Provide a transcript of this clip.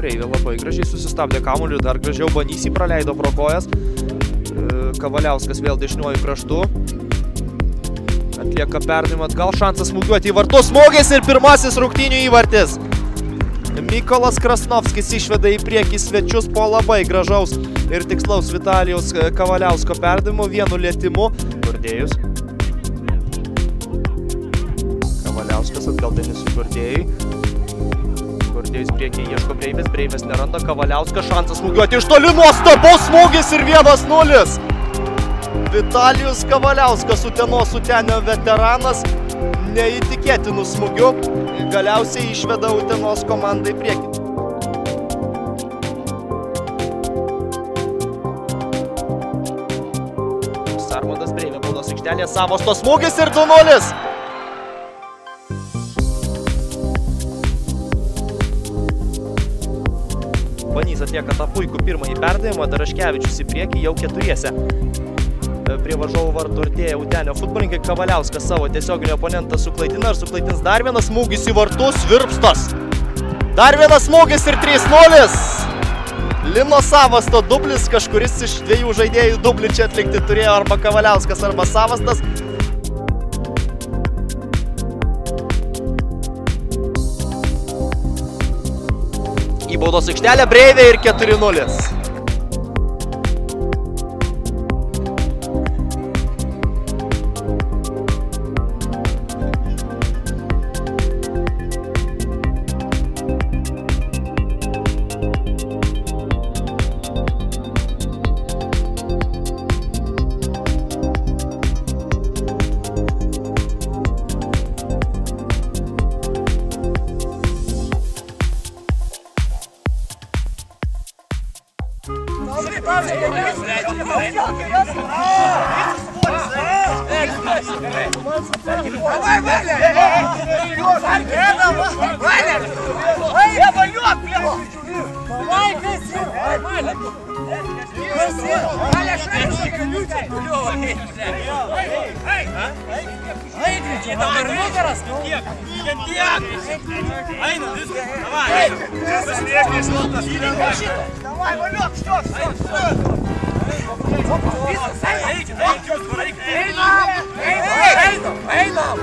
Breivė labai gražiai susistabdė kamuolį, dar gražiau Banys jį praleido pro kojas. Kavaliauskas vėl dešiniuoju kraštu. Atlieka perdavimą atgal, šansas smūgiuoti į vartus, smūgis ir pirmasis rungtynių įvartis. Mykolas Krasnovskis išveda į priekį svečius po labai gražaus ir tikslaus Vitalijaus Kavaliausko perdavimo, vienu lietimu. Gurdėjus. Kavaliauskas atgal Denisui Gurdėjui. Gurdėjus priekyje ieško Breivės, Breivės neranda, Kavaliauskas šansas smūgiuoti iš toli, nuostabus smūgis ir 1-0. Vitalijus Kavaliauskas, Utenos Utenio veteranas, neįtikėtinų smūgių galiausiai išveda Utenos komandą į priekį. Sarmondas Breivė baudos aikštelėje, Savosto smūgis ir 2-0. Banys atlieka tą puikų pirmąjį perdavimą, Daraškevičius į priekį jau keturiese. Prie varžovų vartų artėja Utenio futbolininkai, Kavaliauskas savo tiesioginio oponentą suklaidina ir suklaidins dar vienas smūgis į vartus, Virpstas. Dar vienas smūgis ir 3-0. Lino Savasto dublis, kažkuris iš dviejų žaidėjų dublį čia atlikti turėjo arba Kavaliauskas arba Savastas. Į baudos aikštelę Breivė ir 4-0. Einam!